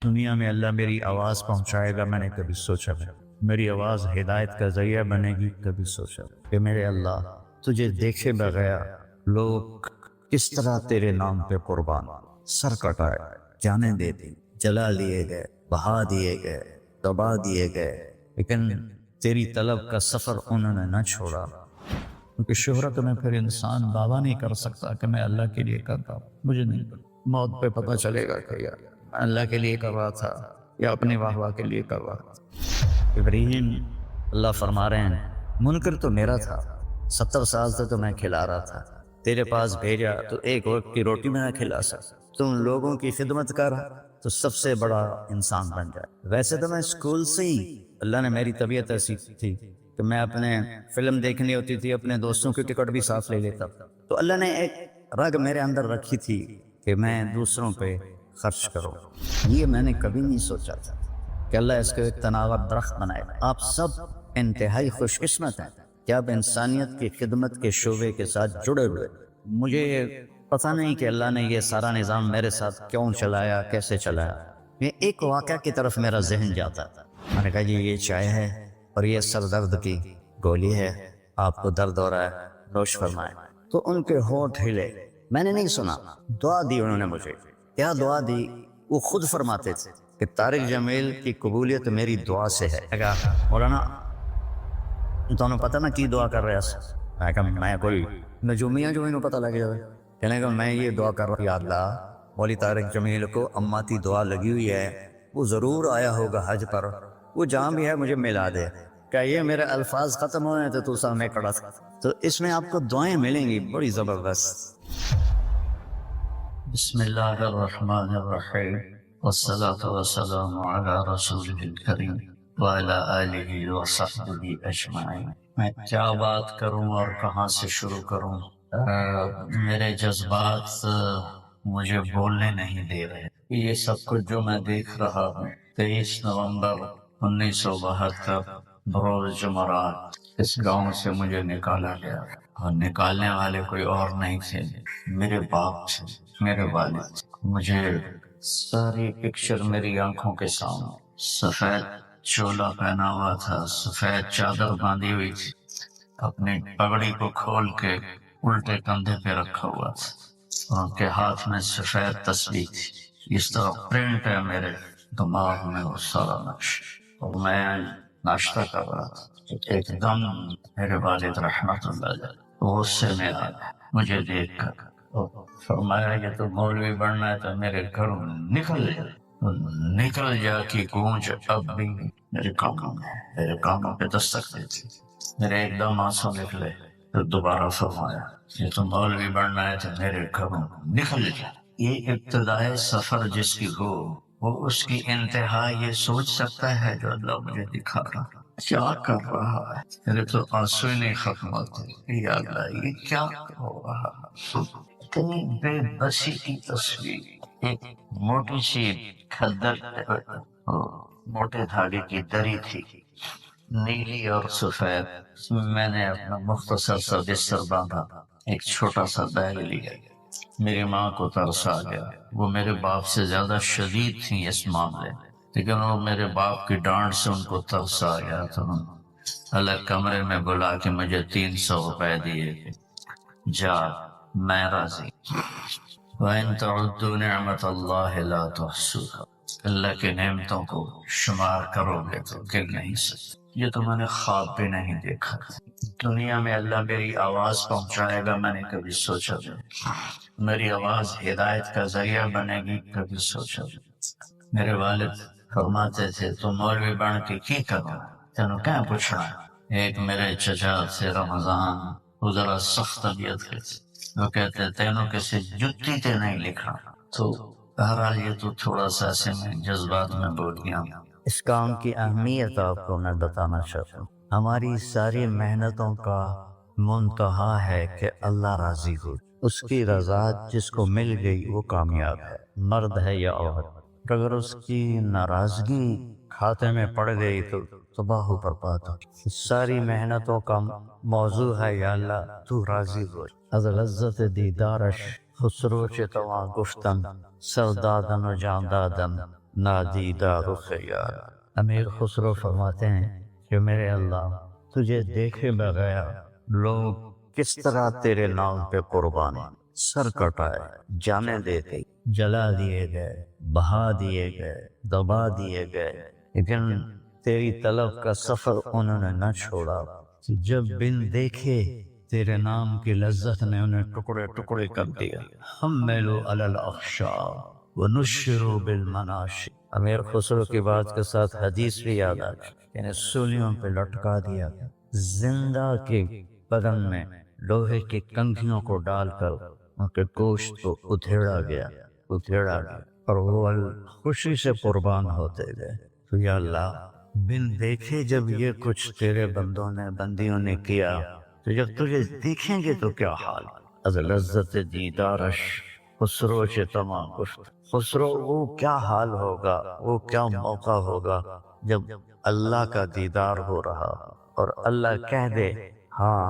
دنیا میں اللہ میری آواز پہنچائے گا، میں نے کبھی سوچا نہیں۔ میری آواز ہدایت کا ذریعہ بنے گی، کبھی سوچا نہیں کہ میرے اللہ تجھے دیکھے بغیر لوگ کس طرح تیرے نام پہ قربان سر کٹائے، جانیں دے دی، جلا لیے گئے، بہا دیے گئے، دبا دیے گئے، لیکن تیری طلب کا سفر انہوں نے نہ چھوڑا، کیونکہ شہرت میں پھر انسان دعویٰ نہیں کر سکتا کہ میں اللہ کے لیے کرتا ہوں۔ مجھے نہیں پتا، موت پہ پتہ چلے گا کہ یار میں اللہ کے لیے کر رہا تھا یا اپنی واہ واہ کے لیے کر رہا تھا۔ ابراہیم اللہ فرما رہے ہیں منکر تو میرا تھا، 70 سال سے تو میں کھلا رہا تھا، تیرے پاس بھیجا تو ایک وقت کی روٹی میں نہ کھلا سکتا، تم لوگوں کی خدمت کر تو سب سے بڑا انسان بن جائے۔ ویسے تو میں اسکول سے ہی اللہ نے میری طبیعت ایسی تھی کہ میں اپنے فلم دیکھنی ہوتی تھی اپنے دوستوں کی ٹکٹ بھی ساتھ لے لیتا، تو اللہ نے ایک رگ میرے اندر رکھی تھی کہ میں دوسروں پہ خرچ کروں۔ یہ میں نے کبھی نہیں سوچا تھا کہ اللہ اس کو ایک تناور درخت بنائے۔ آپ سب انتہائی خوش قسمت ہیں کہ آپ انسانیت کی خدمت کے شعبے کے ساتھ جڑے ہوئے۔ مجھے پتہ نہیں کہ اللہ نے یہ سارا نظام میرے ساتھ کیوں چلایا، کیسے چلایا۔ یہ ایک واقعہ کی طرف میرا ذہن جاتا تھا، میں نے کہا جی یہ چائے ہے اور یہ سر درد کی گولی ہے، آپ کو درد ہو رہا ہے نوش فرمائیں۔ تو ان کے ہونٹ ہلے، میں نے نہیں سنا، دعا دی انہوں نے مجھے۔ کیا دعا دی؟ وہ خود فرماتے تھے کہ طارق جمیل کی قبولیت میری دعا سے ہے۔ میں کہا مولانا تمہیں پتہ نہ کی دعا کر رہا ہے؟ میں کہا میں کوئی نجومیاں جو انہوں پتہ لگ جائے۔ کہنے کا میں یہ دعا کر رہا ہوں، یا اللہ مولی طارق جمیل کو اماتی دعا لگی ہوئی ہے، وہ ضرور آیا ہوگا حج پر، وہ جہاں بھی ہے مجھے ملا دے۔ کہ یہ میرے الفاظ ختم ہوئے ہیں تو سامنے کھڑا تھا، تو اس میں آپ کو دعائیں ملیں گی بڑی زبردست۔ بسم اللہ الرحمن الرحیم والصلاة والسلام علی رسولہ الکریم وعلی آلہ وصحبہ اجمعین۔ میں کیا بات کروں اور کہاں سے شروع کروں؟ میرے جذبات مجھے بولنے نہیں دے رہے۔ یہ سب کچھ جو میں دیکھ رہا ہوں، 23 نومبر 1972 بروز جمعرات اس گاؤں سے مجھے نکالا گیا، اور نکالنے والے کوئی اور نہیں تھے، میرے باپ تھے، میرے والد۔ مجھے ساری پکچر میری آنکھوں کے سامنے، سفید چولا پہنا ہوا تھا، سفید چادر باندھی ہوئی تھی، اپنی پگڑی کو کھول کے الٹے کندھے پہ رکھا ہوا تھا، اور ان کے ہاتھ میں سفید تسبیح تھی۔ اس طرح پرنٹ ہے میرے دماغ میں وہ سارا نقش۔ اور میں ناشتہ کر رہا تھا، ایک دم میرے والد رحمت اللہ علیہ غصے میں آ گئے مجھے دیکھ کر، اور فرمایا کہ تو مولوی بننا ہے تو میرے گھروں نکل جا، نکل جا کی گونج اب بھی میرے کانوں پہ دستک دیتی۔ میرے ایک دم آنسو نکلے، پھر دوبارہ فرمایا کہ تو مولوی بننا ہے تو میرے گھروں نکل جا۔ یہ ابتدائے سفر جس کی ہو، وہ اس کی انتہا یہ سوچ سکتا ہے جو اللہ مجھے دکھا رہا، کیا کر رہا ہے۔ میرے تو آنسو ہی نہیں ختم ہوتے، یا اللہ یہ کیا ہو رہا ہے۔ اتنی بے بسی کی تصویر، ایک موٹی سی کھدر، موٹے دھاگے کی دری تھی، نیلی اور سفید۔ میں نے اپنا مختصر سا بستر باندھا، ایک چھوٹا سا بیگ لیا۔ میری ماں کو ترس آ گیا، وہ میرے باپ سے زیادہ شدید تھیں اس معاملے، لیکن وہ میرے باپ کی ڈانٹ سے ان کو ترس آ گیا، تو الگ کمرے میں بلا کے مجھے 300 روپے دیے کہ جا میں راضی۔ وَإِن تَعُدُّوا نِعْمَةَ اللَّهِ لَا تُحْصُوهَا، اللہ کی نعمتوں کو شمار کرو گے تو گر نہیں سکتے۔ یہ تو میں نے خواب بھی نہیں دیکھا۔ دنیا میں اللہ میری آواز پہنچائے گا، میں نے کبھی سوچا نہیں۔ میری آواز ہدایت کا ذریعہ بنے گی، کبھی سوچا نہیں۔ میرے والد فرماتے تھے تو مولوی بن کے کی کرو، تینوں کیا پوچھنا۔ ایک میرے چچا تھے رمضان، وہ ذرا سخت طبیعت کے تھے، وہ کہتے تینوں کسی جتی تے نہیں لکھنا۔ تو بہرحال یہ تو تھوڑا سا ایسے میں جذبات میں بول گیا ہوں۔ اس کام کی اہمیت آپ کو میں بتانا چاہتا ہوں۔ ہماری ساری محنتوں کا منتہا ہے کہ اللہ راضی ہو، اس کی رضا جس کو مل گئی وہ کامیاب ہے، مرد ہے یا عورت۔ اگر اس کی ناراضگی کھاتے میں پڑ گئی تو تباہ و برباد ہو۔ ساری محنتوں کا موضوع ہے یا اللہ تو راضی ہو۔ از لذت دیدارش خسرو چتواں گفتن سردادن و جاندادن نادیدار خیال۔ امیر خسرو فرماتے ہیں کہ میرے اللہ تجھے دیکھے بغیر لوگ کس طرح تیرے نام پہ قربان ہیں، سر کٹائے، جانیں دے گئی، جلا دیے گئے، بہا دیے گئے، دبا دیے گئے، لیکن تیری طلب کا سفر انہوں نے نہ چھوڑا۔ جب بن دیکھے تیرے نام کی لذت نے انہیں ٹکڑے ٹکڑے کر دیا۔ حملوا علی الاخشاب ونشروا بالمناشی۔ امیر خسرو کی بات کے ساتھ حدیث بھی یاد آ گئی، یعنی سولیوں پہ لٹکا دیا گیا، زندہ کے بدن میں لوہے کی کنگھیوں کو ڈال کر ان کے گوشت کو ادھیڑا گیا اور وہ خوشی سے قربان ہوتے گئے۔ تو یا اللہ بن دیکھے جب یہ کچھ تیرے بندوں نے بندیوں نے کیا، تو جب تجھے دیکھیں گے تو کیا حال؟ از لذت دیدارش خسرو سے تمام گفت، خسرو وہ کیا حال ہوگا، وہ کیا موقع ہوگا جب اللہ کا دیدار ہو رہا اور اللہ کہہ دے ہاں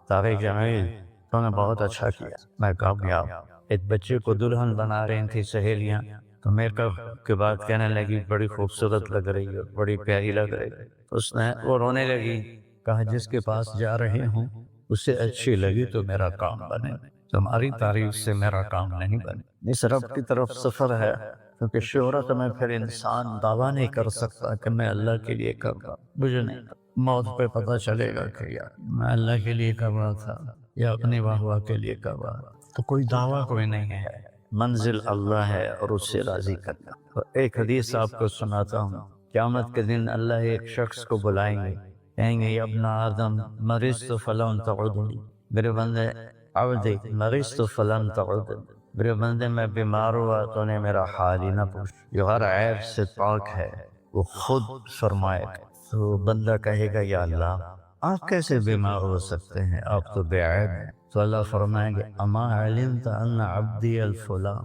طارق جمیل تو نے بہت اچھا کیا، میں کامیاب۔ ایک بچے کو دلہن بنا رہی تھی سہیلیاں، تو میرے کے بعد کہنے لگی بڑی خوبصورت لگ رہی ہے، بڑی پیاری لگ رہی ہے۔ اس نے وہ رونے لگی، کہا جس کے پاس جا رہے ہوں اسے اچھی لگی تو میرا کام بنے، تمہاری تعریف سے میرا کام نہیں بنے۔ اس رب کی طرف سفر ہے، کیونکہ شہرت میں پھر انسان دعویٰ نہیں کر سکتا کہ میں اللہ کے لیے کر رہا، مجھے نہیں، موت پہ پتہ چلے گا کہ یار میں اللہ کے لیے کر رہا تھا یا اپنی واہ واہ کے لیے کر رہا تھا۔ تو کوئی دعویٰ کوئی نہیں ہے، منزل اللہ ہے اور اس سے راضی کرنا۔ تو ایک حدیث آپ کو سناتا ہوں، قیامت کے دن اللہ ایک شخص کو بلائیں گے، کہیں گے یا ابن آدم مرضت فلم تعودنی، میرے بندے عبدی مرضت فلم تعودنی، میرے بندے میں بیمار ہوا تو نے میرا حال ہی نہ پوچھ، جو ہر عیب سے پاک ہے وہ خود فرمائے گا۔ تو بندہ کہے گا یا اللہ آپ کیسے بیمار ہو سکتے ہیں، آپ تو بے عیب ہیں۔ تو اللہ فرمائیں گے اما علمت ان عبدی الفلاں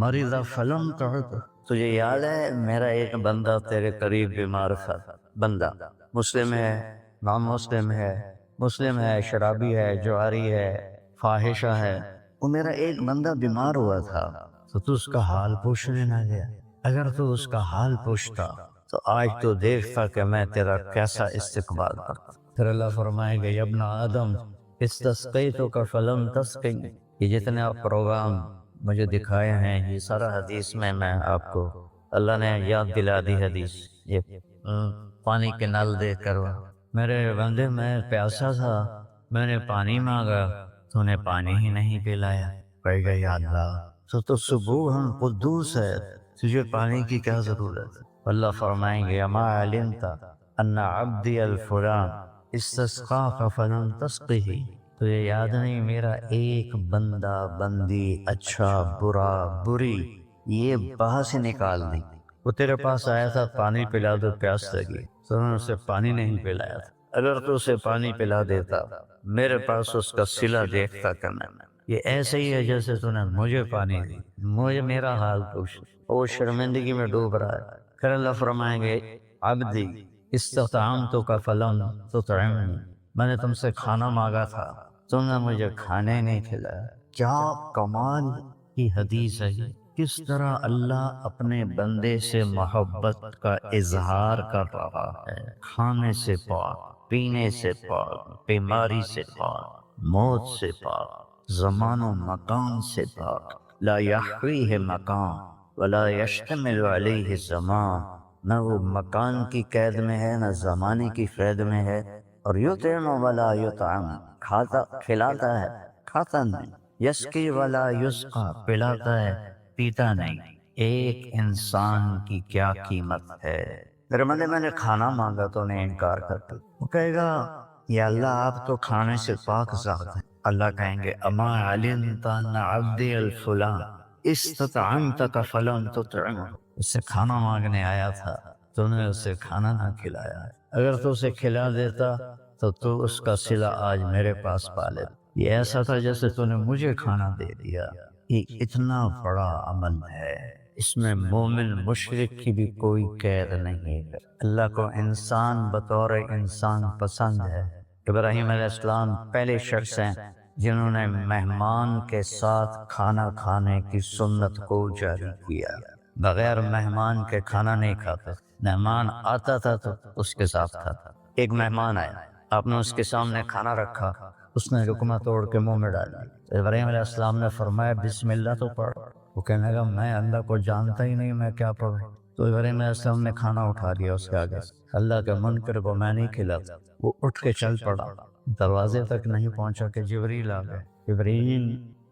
مرض فلم تعد، تجھے یاد ہے میرا ایک بندہ تیرے قریب بیمار تھا، بندہ مسلم ہے، نان مسلم ہے، مسلم ہے، شرابی ہے، جواری ہے، فاحشہ ہے، وہ میرا ایک بندہ بیمار ہوا تھا تو تو اس کا حال پوچھنے نہ گیا۔ اگر تو اس کا حال پوچھتا تو آج تو دیکھتا کہ میں تیرا کیسا استقبال کرتا۔ پھر اللہ فرمائے گا یا ابن آدم استسقیتک فلم تسقنی، یہ جتنے پروگرام مجھے دکھائے ہیں یہ سارا حدیث میں آپ کو اللہ نے یاد دلا دی حدیث، یہ پانی کے نل دیکھ کر میرے بندے میں پیاسا تھا، میں نے پانی مانگا تو نے پانی ہی نہیں پلایا۔ کہے گا یا اللہ تو سبوح قدوس ہے، تجھے پانی کی کیا ضرورت؟ اللہ فرمائیں گے اما علمت ان عبدی الفلان استسقاک فلم تسقہ، تجھے یاد نہیں میرا ایک بندہ بندی اچھا برا بری یہ باہر سے نکال دی، وہ تیرے پاس آیا تھا پانی پلا دو پیاس لگی تو نے اسے پانی نہیں پلایا تھا، اگر تو اسے پانی پلا دیتا میرے پاس اس کا صلہ دیکھتا کرنا، یہ ایسے ہی ہے جیسے تو نے مجھے پانی دی، مجھے میرا حال پوچھ، وہ شرمندگی میں ڈوب رہا ہے۔ پھر اللہ فرمائیں گے عبدی استطعمتک فلم تطعمنی، میں نے تم سے کھانا مانگا تھا تم نے مجھے کھانے نہیں کھلایا۔ کیا کمال کی حدیث ہے یہ، کس طرح اللہ اپنے بندے سے محبت کا اظہار کر رہا ہے، کھانے سے پاک، پینے سے پاک، بیماری سے پاک، موت سے پاک، زمان و مکان سے پاک، لا یحویہ مکان ولا یشتمل علیہ زمان، نہ وہ مکان کی قید میں ہے نہ زمانے کی قید میں ہے، اور یطعم ولا یطعم، کھاتا کھلاتا ہے کھاتا نہیں، یسقی ولا یسقا، پلاتا ہے پیتا نہیں۔ ایک انسان کی کیا قیمت ہے۔ میرے بندے میں نے کھانا مانگا تو نے انکار کر دیا، وہ کہے گا یا اللہ آپ تو کھانے سے پاک ذات ہیں۔ اللہ کہیں گے اما علمت ان عبدی الفلاں استطعمتک فلم تطعمہ، اس سے کھانا مانگنے آیا تھا تو نے اسے کھانا نہ کھلایا، اگر تو اسے کھلا دیتا تو اس کا صلہ آج میرے پاس پا لیتا، یہ ایسا تھا جیسے تو نے مجھے کھانا دے دیا۔ یہ اتنا بڑا عمل ہے، اس میں مومن مشرک کی بھی کوئی قید نہیں ہے۔ اللہ کو انسان بطور انسان پسند ہے۔ ابراہیم علیہ السلام پہلے شخص ہیں جنہوں نے مہمان کے ساتھ کھانا کھانے کی سنت کو جاری کیا۔ بغیر مہمان کے کھانا نہیں کھاتے، مہمان آتا تھا تو اس کے ساتھ کھاتا۔ ایک مہمان آیا، آپ نے اس کے سامنے کھانا رکھا، اس نے لقمہ توڑ کے منہ میں ڈال دیا۔ ابراہیم علیہ السلام نے فرمایا بسم اللہ تو پڑھ۔ وہ کہنے لگا میں اللہ کو جانتا ہی نہیں، میں کیا پڑھوں؟ تو ابراہیم علیہ السلام نے کھانا اٹھا دیا اس کے آگے، اللہ کے منکر کو میں نہیں کھلاتا۔ وہ اٹھ کے چل پڑا، دروازے تک نہیں پہنچا کہ جبریل آ گئے۔ ابراہیم،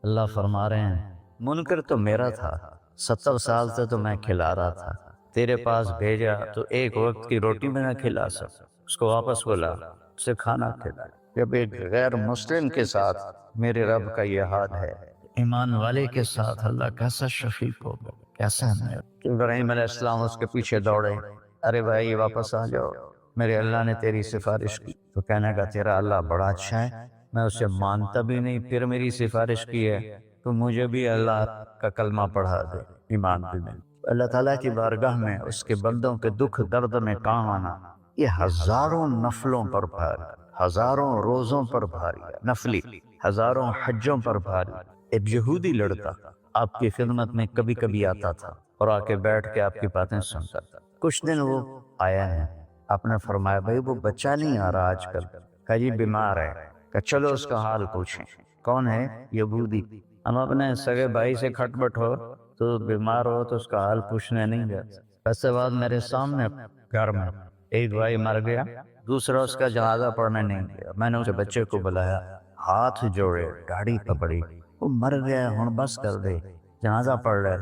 اللہ فرما رہے ہیں منکر تو میرا تھا، 70 سال سے تو میں کھلا رہا تھا، تیرے پاس بھیجا تو ایک وقت کی روٹی میں نہ کھلا سکتا، اس کو واپس بلا، اسے کھانا کھلا۔ جب ایک غیر مسلم کے ساتھ میرے رب کا یہ حال ہے، ایمان والے کے ساتھ اللہ کیسا شفیق ہوگا، کیسا ہے۔ ابراہیم علیہ السلام اس کے پیچھے دوڑے، ارے بھائی واپس آ جاؤ، میرے اللہ نے تیری سفارش کی۔ تو کہنے کا تیرا اللہ بڑا اچھا ہے، میں اسے مانتا بھی نہیں، پھر میری سفارش کی ہے، تو مجھے بھی اللہ کا کلمہ پڑھا دے، ایمان بھی نہیں۔ اللہ تعالیٰ کی بارگاہ میں اس کے بندوں کے دکھ درد میں کام آنا، یہ ہزاروں نفلوں پر بھاری، ہزاروں روزوں پر بھاری، نفلی ہزاروں حجوں پر بھاری۔ ایک یہودی لڑکا آپ کی خدمت میں کبھی کبھی آتا تھا اور آ کے بیٹھ کے آپ کی باتیں سنتا تھا۔ کچھ دن وہ آیا ہے، آپ نے فرمایا بھائی وہ بچہ نہیں آ رہا آج کل، کہا جی بیمار ہے، کہ چلو اس کا حال پوچھیں۔ کون ہے؟ یہودی۔ ہم اپنے سگے بھائی سے کھٹ بٹ ہو تو بیمار ہو تو اس کا حال پوچھنے نہیں گئے۔ ایسے بعد میرے سامنے گھر میں ایک بھائی مر گیا، دوسرا اس کا جنازہ پڑھنے نہیں گیا، میں نے اسے بچے کو بلایا، ہاتھ جوڑے، داڑھی پکڑی، وہ مر گیا ہن بس کر دے، جنازہ پڑھ لے،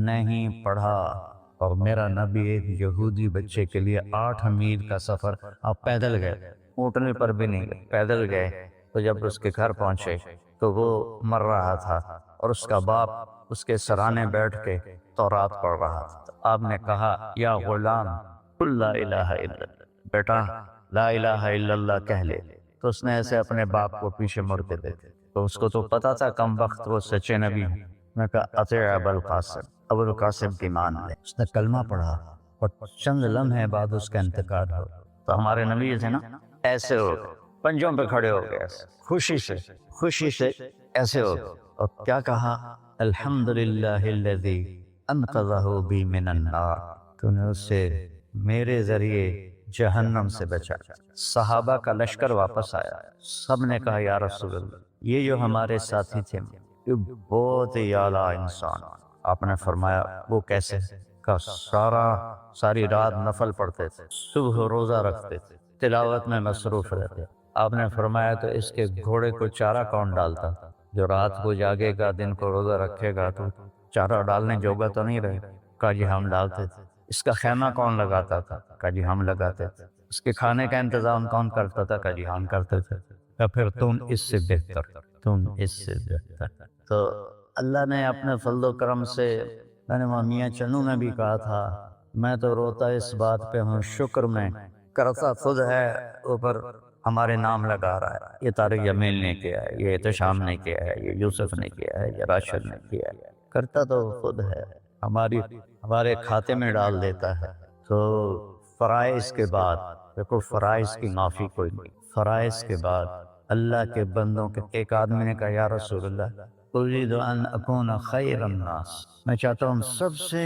نہیں پڑھا۔ اور میرا نبی ایک یہودی بچے کے لیے 8 میل کا سفر، آپ پیدل گئے، اونٹنے پر بھی نہیں گئے، پیدل گئے۔ تو جب اس کے گھر پہنچے تو وہ مر رہا تھا اور اس کا باپ اس کے سرانے بیٹھ کے تورات پڑھ رہا تھا۔ تو آپ نے کہا یا غلام قل لا الہ الا اللہ، بیٹا لا الہ الا اللہ کہہ لے۔ تو اس نے ایسے اپنے باپ کو پیچھے مڑ کے دیکھا، تو اس کو تو پتا تھا کم وقت وہ سچے نبی ہیں۔ میں کہا اطیع ابا القاسم، ابو القاسم کی مان لے۔ اس نے کلمہ پڑھا اور چند لمحے بعد اس کا انتقال ہو۔ تو ہمارے نبی تھے نا، ایسے ہو گئے، پنجوں پہ کھڑے ہو گئے، خوشی سے ایسے ہو گئے، اور کیا کہا الحمدللہ الذی انقذہ بی من النار، تو نے اسے میرے ذریعے جہنم سے بچا۔ صحابہ کا لشکر واپس آیا، سب نے کہا یا رسول اللہ یہ جو ہمارے ساتھی تھے یہ بہت ہی اعلیٰ انسان۔ آپ نے فرمایا وہ کیسے؟ کہ ساری رات نفل پڑھتے تھے، صبح روزہ رکھتے تھے، تلاوت میں مصروف رہتے۔ آپ نے فرمایا تو اس کے گھوڑے کو چارہ کون ڈالتا؟ جو رات کو جاگے گا دن کو روزہ رکھے گا تو چارہ ڈالنے جوگا تو نہیں رہے۔ کہا جی ہم ڈالتے تھے۔ اس کا خیمہ کون لگاتا تھا؟ کہا جی ہم لگاتے تھے۔ اس کے کھانے کا انتظام کون کرتا تھا؟ کہا جی ہم کرتے تھے۔ یا پھر تم اس سے بہتر۔ تو اللہ نے اپنے فضل و کرم سے، میں نے میاں چنو نے بھی کہا تھا، میں تو روتا اس بات پہ ہوں، شکر میں کرتا خود ہے، اوپر ہمارے نام لگا رہا ہے، یہ طارق جمیل نے کیا ہے، یہ احتشام نے کیا ہے، یہ یوسف نے کیا ہے، یہ راشد نے کیا ہے، کرتا تو خود ہے، ہمارے کھاتے میں ڈال دیتا ہے۔ تو فرائض کے بعد دیکھو، فرائض کی معافی کوئی نہیں، فرائض کے بعد اللہ کے بندوں کے، ایک آدمی نے کہا یا رسول اللہ اريد ان اكون خیر الناس، میں چاہتا ہوں سب سے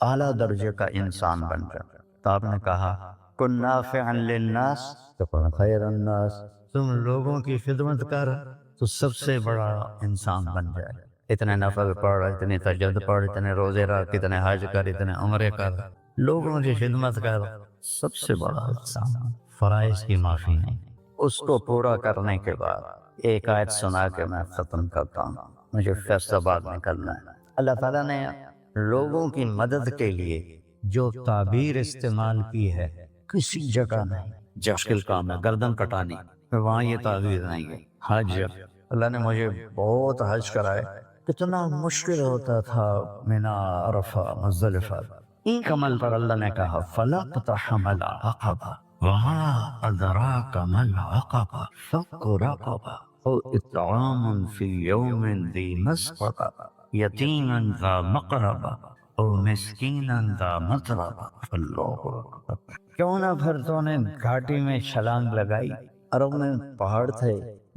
اعلیٰ درجے کا انسان بن جاؤں۔ تو آپ نے کہا کن نافعا للناس تكن خیر الناس، تم لوگوں کی خدمت کر تو سب سے بڑا انسان بن جائے۔ اتنے نفل پڑھ، اتنے تہجد پڑھ، اتنے روزے رکھ، اتنے حج کر، اتنے عمرے کر، لوگوں کی خدمت کر، سب سے بڑا انسان۔ فرائض کی معافی نہیں، اس کو پورا کرنے کے بعد ایک آیت سنا کے میں ختم کرتا ہوں، مجھے فیصلہ باد نکلنا ہے۔ اللہ تعالیٰ نے لوگوں کی مدد کے لیے جو تعبیر استعمال کی ہے کسی جگہ نہیں، مشکل کام ہے گردن کٹانی، وہاں یہ تعبیر نہیں ہے۔ حج، اللہ نے مجھے بہت حج کرائے، کتنا مشکل ہوتا تھا مینا، عرفہ، مزدلفہ، ایک عمل پر اللہ نے کہا فلا اقتحم العقبہ وما ادراک ما العقبہ فک رقبہ او اطعام فی یوم ذی مسغبہ یتیما ذا مقربہ او مسکینا ذا متربہ۔ اللہ اکبر۔ کیوں نہ پھر تو نے گھاٹی میں چھلانگ لگائی، عرب میں پہاڑ تھے،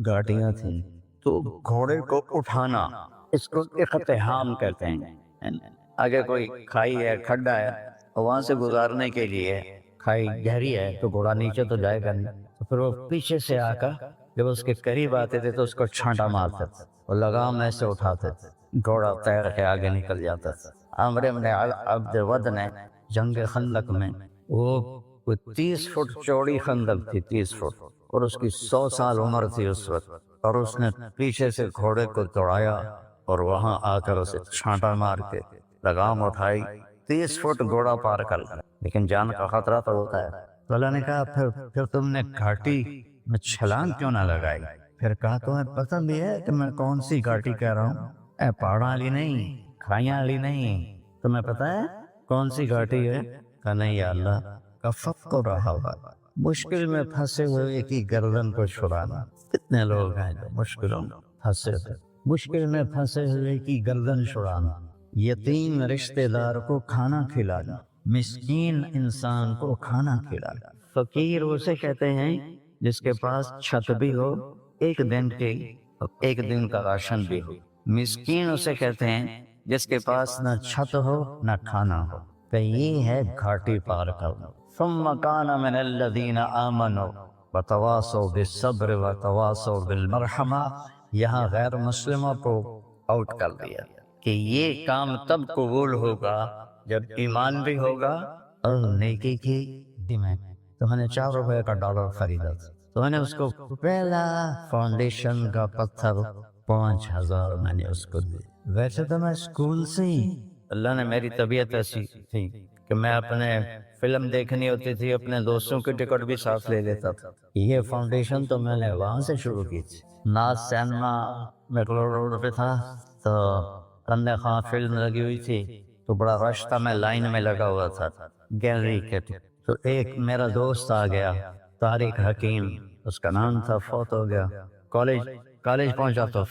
گھاٹیاں تھیں، تو گھوڑے کو اٹھانا اس کو اقتحام کہتے ہیں، آگے کوئی کھائی ہے، کھڈا ہے، اور وہاں سے گزارنے کے لیے کھائی گہری ہے تو گھوڑا نیچے تو جائے گا نہیں، تو پھر وہ پیچھے سے آ کر جب اس کے قریب آتے تھے تو اس کو چھانٹا مارتے تھے اور لگام ایسے اٹھاتے تھے، گھوڑا تیر کے آگے نکل جاتا تھا۔ عامر بن عبد ود نے جنگ خندق میں، وہ کوئی 30 فٹ چوڑی خندق تھی، 30 فٹ، اور اس کی 100 سال عمر تھی اس وقت، اور اس نے پیچھے سے گھوڑے کو دوڑایا اور وہاں آ کر اسے چھانٹا مار کے لگام اٹھائی، 30 فٹ گھوڑا پار کر گیا، لیکن جان کا خطرہ تو ہوتا ہے۔ تو اللہ نے کہا پھر تم نے گھاٹی میں چھلانگ کیوں نہ لگائی؟ پھر کہا تمہیں پتہ بھی ہے کہ میں کون سی گھاٹی کہہ رہا ہوں؟ اے پہاڑاں والی نہیں، کھائیاں والی نہیں، تمہیں پتہ ہے کون سی گھاٹی ہے؟ کہا نہیں یا اللہ، کا فق رہا ہوا، مشکل میں پھنسے ہوئے کی گردن کو چھڑانا۔ کتنے لوگ ہیں جو مشکلوں میں پھنسے تھے، مشکل میں پھنسے ہوئے کی گردن چھڑانا، یتیم رشتہ دار کو کھانا کھلانا، مسکین انسان کو کھانا کھلانا۔ فقیر اسے کہتے ہیں جس کے پاس چھت بھی ہو، ایک دن کا راشن بھی ہو۔ مسکین اسے کہتے ہیں جس کے پاس نہ چھت ہو نہ کھانا ہو۔ کہ یہ ہے گھاٹی پار کرنا۔ ثم کان من الذین آمنوا وتواصوا بالصبر وتواصوا بالمرحمہ، یہاں غیر مسلموں کو آؤٹ کر دیا کہ یہ کام تب قبول ہوگا جب ایمان بھی ہوگا اور نیکی کی بھی میں۔ تو میں نے 4 روپے کا ڈالر خریدا تھا، تو میں نے اس کو پہلا فاؤنڈیشن کا پتھر 5000 میں نے اس کو دی۔ ویسے تو میں اسکول سے ہی، اللہ نے میری طبیعت ایسی تھی کہ میں اپنے فلم دیکھنی ہوتی تھی، اپنے دوستوں کی ٹکٹ بھی ساتھ لے لیتا تھا۔ یہ فاؤنڈیشن تو میں نے وہاں سے شروع کی تھی۔ ناز سینما میٹرو روڈ پہ تھا، تو کندے خان فلم لگی ہوئی تھی، تو بڑا رش تھا، میں لائن میں لگا ہوا تھا گیلری کے۔ تو ایک میرا دوست آ گیا، طارق حکیم اس کا نام تھا، فوت ہو گیا۔ کالج پہنچا تو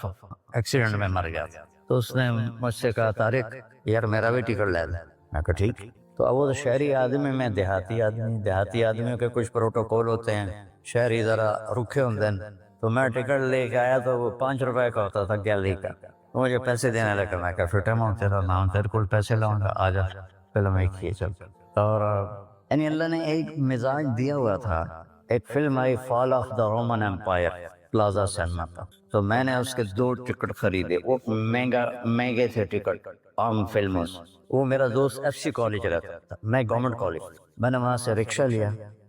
ایکسیڈنٹ میں مر گیا تھا۔ تو اس نے مجھ سے کہا طارق یار میرا بھی ٹکٹ لے لے۔ میں کہا ٹھیک۔ تو اب وہ شہری آدمی، میں دیہاتی آدمیوں کے کچھ پروٹوکول ہوتے ہیں، شہری ذرا رکھے ہوتے ہیں، تو میں ٹکٹ لے کے آیا تو وہ 5 روپے کا ہوتا تھا گیلری کا، مجھے پیسے دینے لگا۔ میں کہا فٹا میں تیرا نام، تیرے کو پیسے لاؤں گا، آ جا فلم ایک ہی چل۔ اور یعنی اللہ نے ایک مزاج دیا ہوا تھا۔ ایک فلم آئی fall of the Roman empire Plaza cinema پر، تو میں نے اس کے 2 ٹکٹ خریدے، وہ مہنگے تھے ٹکٹ عام فلموں سے۔ وہ میرا دوست ایف سی کالج رہتا تھا، میں گورنمنٹ کالج، میں نے وہاں سے رکشہ لیا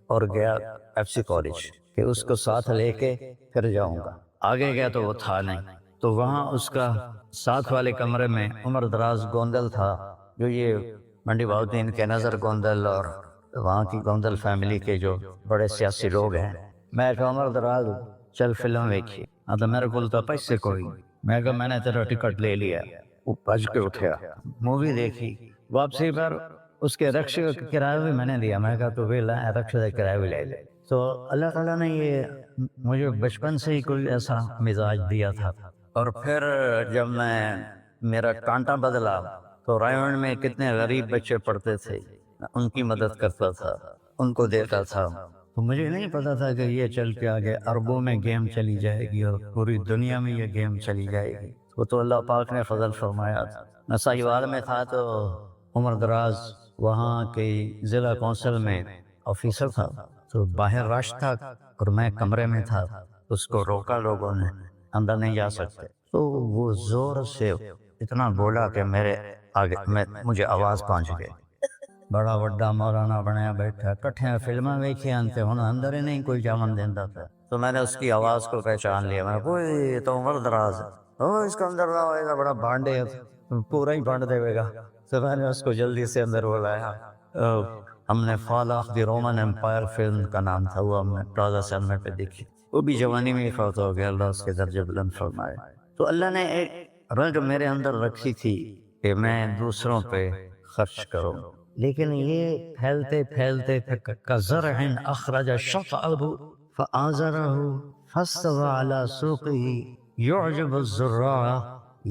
اور گیا ایف سی کالج کہ اس کو ساتھ لے کے پھر جاؤں گا۔ آگے گیا تو وہ تھا نہیں، تو وہاں اس کا ساتھ والے کمرے میں عمر دراز گوندل تھا، جو یہ منڈی بہاؤدین کے نظر گوندل اور وہاں کی گوندل فیملی کے جو بڑے سیاسی لوگ ہیں۔ میں کہا عمر دراز چل فلم دیکھیے۔ تو میرے کو تو پیسے کوئی، میں کہا میں نے تیرا ٹکٹ لے لیا۔ وہ بج کے اٹھیا، مووی دیکھی، واپسی پر اس کے رکشے کا کرایہ بھی میں نے دیا۔ میں کہا تو بھی رکشے کا کرایہ بھی لے لے۔ تو اللہ تعالیٰ نے یہ مجھے بچپن سے ہی کوئی ایسا مزاج دیا تھا۔ اور پھر جب میرا کانٹا بدلا تو رائمنڈ میں کتنے غریب بچے پڑھتے تھے، ان کی مدد کرتا تھا، ان کو دیتا تھا۔ تو مجھے نہیں پتا تھا کہ یہ چل کے آگے عربوں میں گیم چلی جائے گی اور پوری دنیا میں یہ گیم چلی جائے گی۔ وہ تو اللہ پاک نے فضل فرمایا تھا۔ میں ساہیوال میں تھا تو عمر دراز وہاں کے ضلع کونسل میں آفیسر تھا، تو باہر رش تھا اور میں کمرے میں تھا، اس کو روکا لوگوں نے، اندر نہیں جا سکتے۔ تو وہ زور سے اتنا بولا کہ میرے آگے مجھے آواز پہنچ گئی۔ بڑا وڈا مولانا بنیا بیٹھا، کٹھیاں فلمیں ویکھی آنتے ہوں، اندر ہی نہیں کوئی جامن دیندہ تھا۔ تو میں نے اس کی آواز کو پہچان لیا، میں کوئی تو عمر دراز ہے، اس کو اندر نہ ہوئے گا، بڑا بانڈے پورا ہی بانڈ دے گا۔ تو میں نے اس کو جلدی سے اندر بلایا۔ ہم نے fall of the Roman empire film کا نام تھا، وہ ہم نے پلازا سینما پہ دیکھی۔ وہ بھی جوانی میں ہی فوت ہو گیا، اللہ اس کے درجے بلند فرمائے۔ تو اللہ نے ایک رنگ میرے اندر رکھی تھی کہ میں دوسروں پہ خرچ کروں، لیکن یہ پھیلتے پھیلتے کزرع اخرج شطأه فآزره فاستوى على سوقه يعجب الزراع،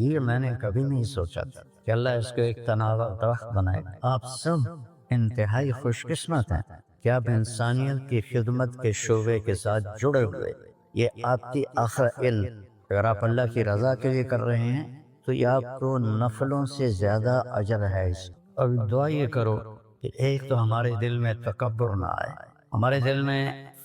یہ میں نے کبھی نہیں سوچا تھا کہ اللہ اس کو ایک تناور درخت بنائے۔ آپ سب انتہائی خوش قسمت ہیں کہ آپ انسانیت کی خدمت کے شعبے کے ساتھ جڑے ہوئے۔ یہ آپ کی آخر علم، اگر آپ اللہ کی رضا کے لیے کر رہے ہیں تو یہ آپ کو نفلوں سے زیادہ اجر ہے اس میں۔ اور دعا یہ کرو کہ ایک تو ہمارے دل میں تکبر نہ آئے، ہمارے دل میں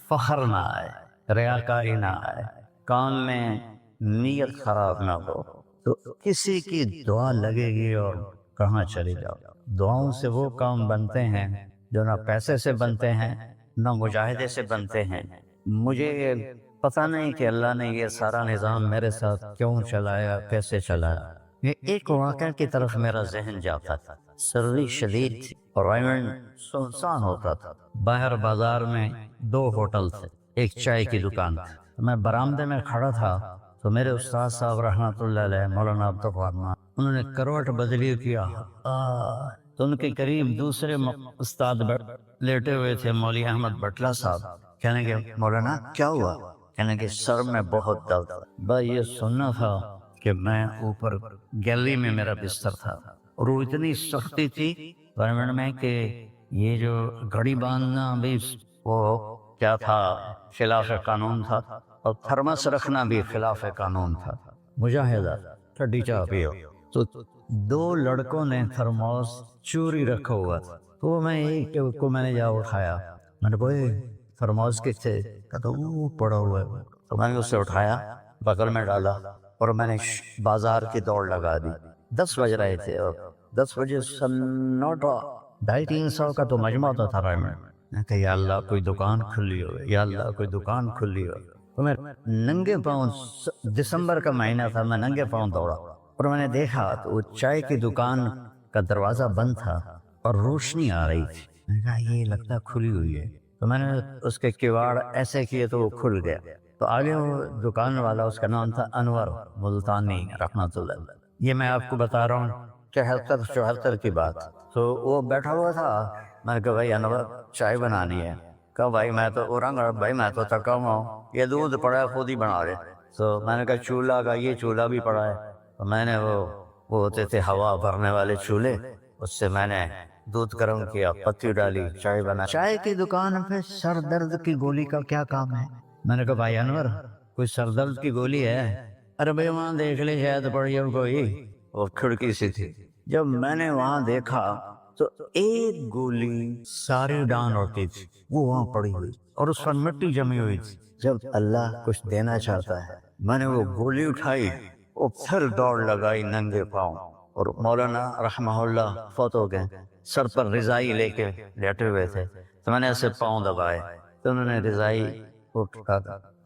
فخر نہ آئے، ریاکاری نہ آئے، کام میں نیت خراب نہ ہو، تو کسی کی دعا لگے گی اور کہاں چلی جاؤ۔ دعاؤں سے وہ کام بنتے ہیں جو نہ پیسے سے بنتے ہیں نہ مجاہدے سے بنتے ہیں۔ مجھے پتہ نہیں کہ اللہ نے یہ سارا نظام میرے ساتھ کیوں چلایا، کیسے چلایا۔ یہ ایک واقعہ کی طرف میرا ذہن جاتا تھا۔ سردی شدید تھی اور ایونٹ سنسان ہوتا تھا۔ باہر بازار میں 2 ہوٹل تھے، ایک چائے کی دکان تھی۔ میں برآمدے میں کھڑا تھا تو میرے استاد صاحب رحمۃ اللہ علیہ مولانا عبدالرحمان، انہوں نے کروٹ بدلی کیا تو ان کے قریب دوسرے استاد لیٹے ہوئے تھے، مولوی احمد بٹلہ صاحب۔ کہنے کے مولانا کیا ہوا؟ کہنے کہ سر میں بہت درد ہے۔ بس یہ سننا تھا کہ میں اوپر گیلری میں میرا بستر تھا اور وہ اتنی سختی تھی گورنمنٹ میں کہ یہ جو گھڑی باندھنا بھی وہ کیا تھا، خلاف قانون تھا، اور تھرمس رکھنا بھی خلاف قانون تھا۔ مجاہدہ ٹھڈی چاہ پیو تو 2 لڑکوں نے تھرموس چوری رکھا ہوا تھا، تو میں ایک کو میں نے جا اٹھایا، میں نے کہا تھرموس کس سے؟ کہا وہ پڑا ہوا ہے۔ تو میں نے اسے اٹھایا، بغل میں ڈالا اور میں نے بازار کی دوڑ لگا دی۔ 10 بج رہے تھے اور 10 بجے سناٹا 250-300 کا تو مجمع تھا تھرائے میں۔ میں کہا یا اللہ کوئی دکان کھلی ہو، یا اللہ کوئی دکان کھلی ہو۔ تو میں ننگے پاؤں، دسمبر کا مہینہ تھا، میں ننگے پاؤں دوڑا اور میں نے دیکھا تو وہ چائے کی دکان کا دروازہ بند تھا اور روشنی آ رہی تھی۔ میں نے کہا یہ لگتا کھلی ہوئی ہے، تو میں نے اس کے کواڑ ایسے کیے تو وہ کھل گیا۔ تو آگے وہ دکان والا، اس کا نام تھا انور ملتانی رحمۃ اللہ علیہ۔ یہ میں آپ کو بتا رہا ہوں 73-74 کی بات۔ تو وہ بیٹھا ہوا تھا، میں نے کہا بھائی انور چائے بنانی ہے۔ کہا بھائی میں تو اورنگ بھائی میں تو تھکا ہوا ہوں، یہ دودھ پڑا ہے خود ہی بنا رہے۔ تو میں نے کہا چولہا کا، یہ چولہا بھی پڑا ہے۔ تو میں نے وہ ہوتے تھے ہوا بھرنے والے چولہے، اس سے میں نے دودھ گرم کیا، پتی ڈالی، چائے بنا۔ چائے کی دکان پہ سر درد کی گولی کا کیا کام ہے؟ میں نے کہا بھائی انور کوئی سر درد کی گولی ہے؟ ارے بھائی وہاں دیکھ لے شاید پڑی ہو کوئی، وہ کھڑکی سی تھی۔ جب میں نے وہاں دیکھا تو ایک گولی ساری ڈان ہوتی تھی وہ وہاں پڑی ہوئی اور اس پر مٹی جمی ہوئی تھی۔ جب اللہ کچھ دینا چاہتا ہے، میں نے وہ گولی اٹھائی اور پھر دوڑ لگائی ننگے پاؤں، اور مولانا رحمہ اللہ فوت ہو گئے، سر پر رضائی لے کے لیٹے ہوئے تھے، تو میں نے ایسے پاؤں دبائے تو انہوں نے رضائی اٹھا،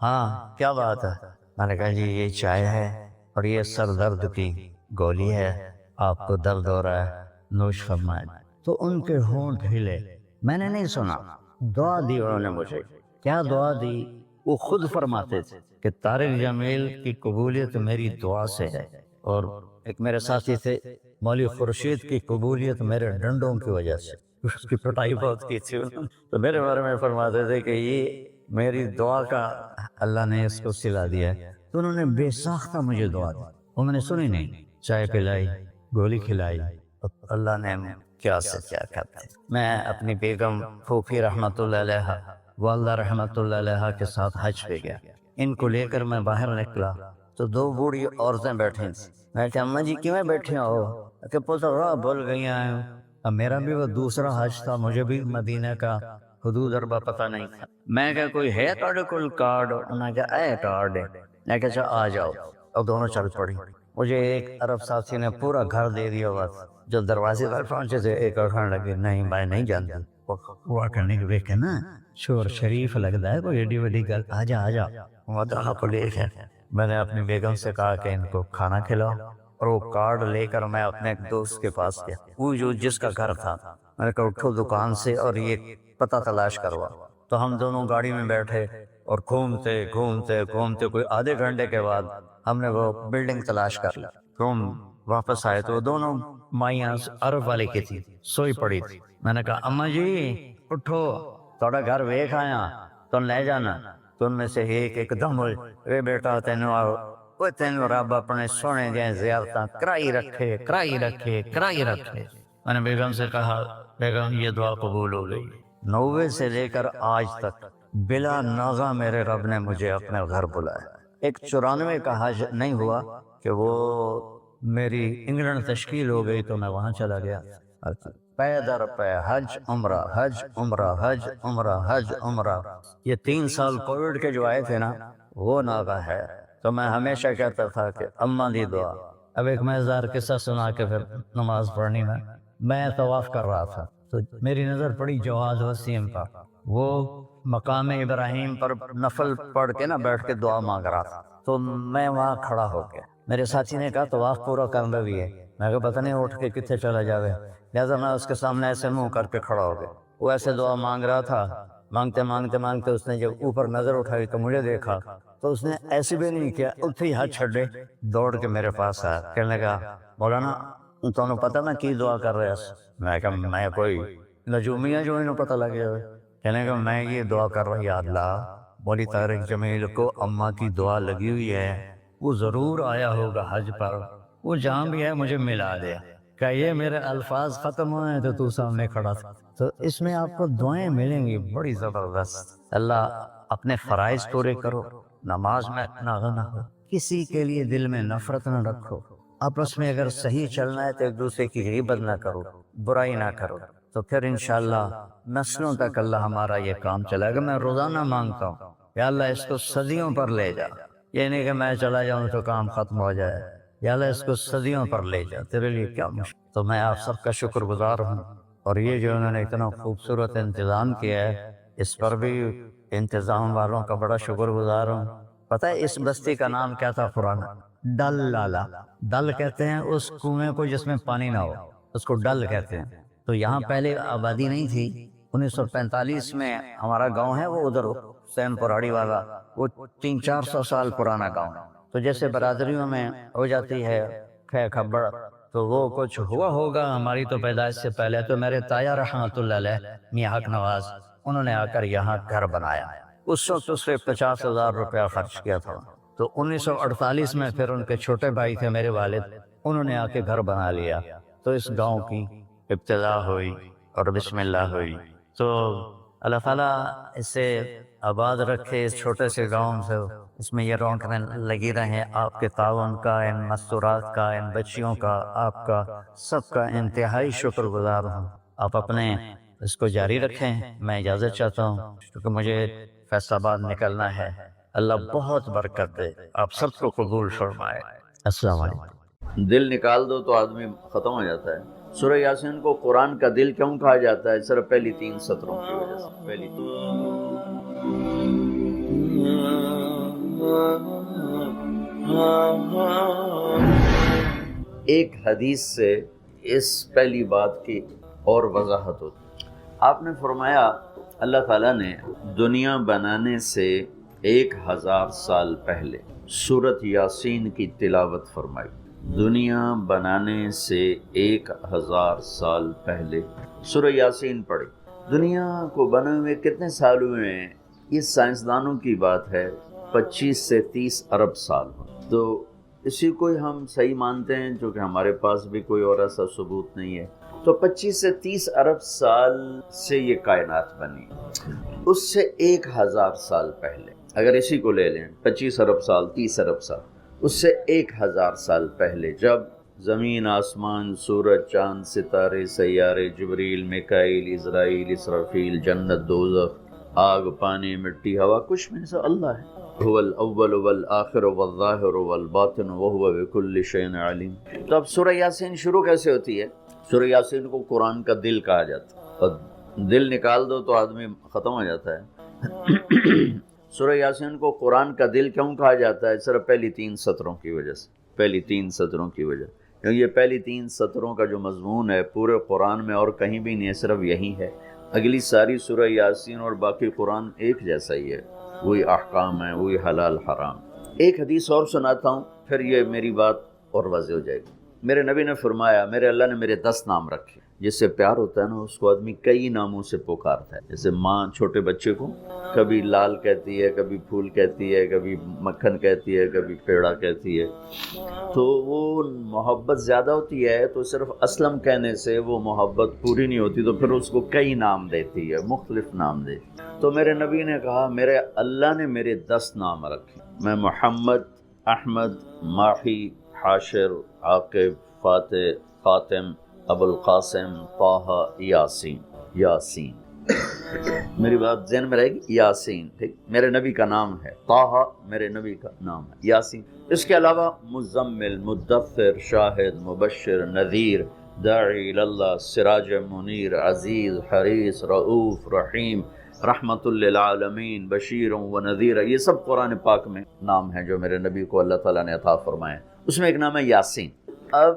ہاں کیا بات ہے؟ میں نے کہا جی یہ چائے ہے اور یہ سر درد کی گولی ہے، آپ کو درد ہو رہا ہے، نوش فرمائیں۔ تو ان کے ہونٹ ہلے، میں نے نہیں سنا، دعا دی انہوں نے مجھے۔ کیا دعا دی؟ وہ خود فرماتے تھے کہ طارق جمیل کی قبولیت میری دعا سے ہے، اور ایک میرے ساتھی تھے مولوی خورشید کی قبولیت میرے ڈنڈوں کی وجہ سے، اس کی پٹائی بہت کی تھی تو میرے بارے میں فرماتے تھے کہ یہ میری دعا کا اللہ نے اس کو سلا دیا ہے۔ تو انہوں نے بے ساختہ مجھے دعا دی، وہ میں نے سنی نہیں، چائے پلائی، گولی کھلائی، اللہ نے کیا سے کیا کرتے۔ میں اپنی بیگم پھوپھی رحمۃ اللہ علیہ، والدہ رحمۃ اللہ علیہ کے ساتھ حج پہ گیا۔ ان کو لے کر میں باہر نکلا تو 2 بوڑھی عورتیں بیٹھی تھیں۔ میں کہ اماں جی کیوں بیٹھے ہو؟ کہ پتہ راہ بھول گئی ہیں۔ اب میرا بھی وہ دوسرا حج تھا، مجھے بھی مدینہ کا حدود اربا پتہ نہیں تھا۔ میں کہ کوئی ہے تھوڑے کول کارڈ؟ انہوں نے کہا اے کارڈ ہے۔ میں کہ اچھا آ جاؤ، اور دونوں چل پڑی۔ مجھے ایک عرب ساتھی نے پورا گھر دے دیا ہوا تھا۔ جو دروازے پر پہنچے تھے ایک اکھڑ لگے، نہیں بھائی نہیں جانتی۔ وہ کرنے کے دیکھے نا شور شریف لگتا ہے، کوئی ایڈی وڈی گل، آ جا آ جا، وہ پولیس ہے۔ میں نے اپنی بیگم سے کہا کہ ان کو کھانا کھلاؤ، اور وہ کارڈ لے کر میں اپنے ایک دوست کے پاس گیا، وہ جو جس کا گھر تھا۔ میں نے کہا اٹھو دکان سے اور یہ پتہ تلاش کروا۔ تو ہم دونوں گاڑی میں بیٹھے اور گھومتے گھومتے گھومتے کوئی آدھے گھنٹے کے بعد ہم نے وہ بلڈنگ تلاش کر لی۔ تو ہم واپس آئے تو دونوں مائیاں عرب والے کی تھی، سوئی پڑی تھی۔ میں نے کہا اماں جی اٹھو، تھوڑا گھر ویکھ آیا، تو لے جانا۔ تو ان میں سے ایک دم ہوئی، اے بیٹا تینوں رب اپنے سونے دیا زیارتاں کرائی رکھے کرائی رکھے کرائی رکھے۔ میں نے بیگم سے کہا بیگم یہ دعا قبول ہو گئی۔ 90 سے لے کر آج تک بلا ناغہ میرے رب نے مجھے اپنے گھر بلایا۔ ایک 94 کا حج نہیں ہوا کہ وہ میری انگلینڈ تشکیل ہو گئی تو میں وہاں چلا گیا، پے در پے حج عمرہ حج عمرہ حج عمرہ حج عمرہ۔ یہ 3 سال کووڈ کے جو آئے تھے نا وہ ناگا ہے، تو میں ہمیشہ کہتا تھا کہ اماں دی دعا۔ اب ایک مزیدار قصہ سنا کے پھر نماز پڑھنی میں طواف کر رہا تھا تو میری نظر پڑی جواز وسیم کا، وہ مقام ابراہیم پر نفل پڑھ کے نا بیٹھ کے دعا مانگ رہا تھا، تو میں وہاں کھڑا ہو گیا۔ میرے ساتھی نے کہا طواف پورا کرنا بھی ہے، میں کہا پتہ نہیں اٹھ کے کتنے چلا جاوے، لہٰذا میں اس کے سامنے ایسے منہ کر کے کھڑا ہو گیا۔ وہ ایسے دعا مانگ رہا تھا، مانگتے مانگتے مانگتے اس نے جب اوپر نظر اٹھائی تو مجھے دیکھا، تو اس نے ایسے بھی نہیں کیا، اتھے ہی ہاتھ چھڑے دوڑ کے میرے پاس آیا، کہنے لگا مولانا تمہیں پتہ میں کی دعا کر رہا ہے؟ میں کہا میں کوئی نجومی ہے جو انہوں پتہ لگ جائے؟ کہنے لگا میں یہ دعا کر رہا ہوں، یا اللہ مولی طارق جمیل کو اماں کی دعا لگی ہوئی ہے، وہ ضرور آیا ہوگا حج پر، وہ جہاں بھی ہے مجھے ملا دے۔ کہ یہ میرے الفاظ ختم ہوئے ہیں تو سامنے کھڑا تھا، تو اس میں آپ کو دعائیں ملیں گی بڑی زبردست۔ اللہ اپنے فرائض پورے کرو، نماز میں ناغہ نہ ہو، کسی کے لیے دل میں نفرت نہ رکھو، آپس میں اگر صحیح چلنا ہے تو ایک دوسرے کی غیبت نہ کرو، برائی نہ کرو، تو پھر انشاءاللہ نسلوں تک اللہ ہمارا یہ کام چلے گا۔ میں روزانہ مانگتا ہوں یا اللہ اس کو صدیوں پر لے جا، یہ نہیں کہ میں چلا جاؤں تو کام ختم ہو جائے، یا اللہ اس کو صدیوں پر لے جا، تیرے لیے کیا مشکل۔ تو میں آپ سب کا شکر گزار ہوں، اور یہ جو انہوں نے اتنا خوبصورت انتظام کیا ہے اس پر بھی انتظام والوں کا بڑا شکر گزار ہوں۔ پتہ ہے اس بستی کا نام کیا تھا پرانا؟ ڈل لالا۔ ڈل کہتے ہیں اس کنویں کو جس میں پانی نہ ہو، اس کو ڈل کہتے ہیں۔ تو یہاں پہلے آبادی نہیں تھی، 1945 میں ہمارا گاؤں ہے وہ ادھر حسین پراڑی والا، وہ 300-400 سال پرانا گاؤں، تو جیسے برادریوں میں ہو جاتی ہے کھے کھبڑ، تو وہ کچھ ہوا ہوگا ہماری تو پیدائش سے پہلے۔ تو میرے تایا رحمۃ اللہ علیہ میاں حق نواز، انہوں نے آ کر یہاں گھر بنایا، اس وقت اس پہ 50,000 روپیہ خرچ کیا تھا۔ تو 1948 میں پھر ان کے چھوٹے بھائی تھے میرے والد، انہوں نے آ کے گھر بنا لیا، تو اس گاؤں کی ابتدا ہوئی اور بسم اللہ ہوئی۔ تو اللہ تعالیٰ اسے آباد رکھے، اس چھوٹے سے گاؤں سے اس میں یہ رونقیں لگی رہیں۔ آپ کے تعاون کا، ان مستورات کا، ان بچیوں کا، آپ کا سب کا انتہائی شکر گزار ہوں۔ آپ اپنے اس کو جاری رکھیں۔ میں اجازت چاہتا ہوں کیونکہ مجھے فیصل آباد نکلنا ہے۔ اللہ بہت برکت دے، آپ سب کو قبول فرمائے۔ السلام علیکم۔ دل نکال دو تو آدمی ختم ہو جاتا ہے۔ سورہ یاسین کو قرآن کا دل کیوں کہا جاتا ہے؟ صرف پہلی 3 سطروں کی وجہ سے۔ پہلی ایک حدیث سے اس پہلی بات کی اور وضاحت ہوتی۔ آپ نے فرمایا اللہ تعالیٰ نے دنیا بنانے سے 1000 سال پہلے سورۃ یاسین کی تلاوت فرمائی۔ دنیا بنانے سے 1000 سال پہلے سورہ یاسین پڑھی۔ دنیا کو بنے ہوئے کتنے سال ہوئے ہیں؟ یہ سائنسدانوں کی بات ہے، 25 سے 30 ارب سال۔ تو اسی کو ہم صحیح مانتے ہیں، جو کہ ہمارے پاس بھی کوئی اور ایسا ثبوت نہیں ہے۔ تو 25 سے 30 ارب سال سے یہ کائنات بنی، اس سے 1000 سال پہلے اگر اسی کو لے لیں، 25 ارب سال، 30 ارب سال، اس سے 1000 سال پہلے جب زمین، آسمان، سورج، چاند، ستارے، سیارے، جبریل، میکائیل، اسرائیل، اسرافیل، جنت، دوزخ، آگ، پانی، مٹی، ہوا، کچھ میں سے اللہ ہے۔ هو الاول والآخر والظاہر والباطن وهو بكل شيء علیم۔ تو اب سورہ یاسین شروع کیسے ہوتی ہے؟ سورہ یاسین کو قرآن کا دل کہا جاتا ہے، اور دل نکال دو تو آدمی ختم ہو جاتا ہے۔ سورہ یاسین کو قرآن کا دل کیوں کہا جاتا ہے؟ صرف پہلی 3 سطروں کی وجہ سے۔ پہلی 3 سطروں کی وجہ، کیونکہ یہ پہلی 3 سطروں کا جو مضمون ہے پورے قرآن میں اور کہیں بھی نہیں ہے، صرف یہی ہے۔ اگلی ساری سورہ یاسین اور باقی قرآن ایک جیسا ہی ہے، وہی احکام ہے، وہی حلال حرام۔ ایک حدیث اور سناتا ہوں، پھر یہ میری بات اور واضح ہو جائے گی۔ میرے نبی نے فرمایا، میرے اللہ نے میرے 10 نام رکھے۔ جس سے پیار ہوتا ہے نا، اس کو آدمی کئی ناموں سے پکارتا ہے۔ جیسے ماں چھوٹے بچے کو کبھی لال کہتی ہے، کبھی پھول کہتی ہے، کبھی مکھن کہتی ہے، کبھی پیڑا کہتی ہے۔ تو وہ محبت زیادہ ہوتی ہے تو صرف اسلم کہنے سے وہ محبت پوری نہیں ہوتی، تو پھر اس کو کئی نام دیتی ہے، مختلف نام دیتی۔ تو میرے نبی نے کہا، میرے اللہ نے میرے 10 نام رکھے۔ میں محمد، احمد، ماہی، حاشر عاقب فاتح خاتم ابوالقاسم طہ یاسین. یاسین میری بات ذہن میں رہے گی. یاسین ٹھیک میرے نبی کا نام ہے. طہ میرے نبی کا نام ہے. یاسین. اس کے علاوہ مزمل، مدثر، شاہد، مبشر، نذیر، داعی اللہ، سراج منیر، عزیز، حریص، رؤوف، رحیم، رحمت للعالمین، بشیر و نذیر، یہ سب قرآن پاک میں نام ہیں جو میرے نبی کو اللہ تعالیٰ نے عطا فرمائے. اس میں ایک نام ہے یاسین. اب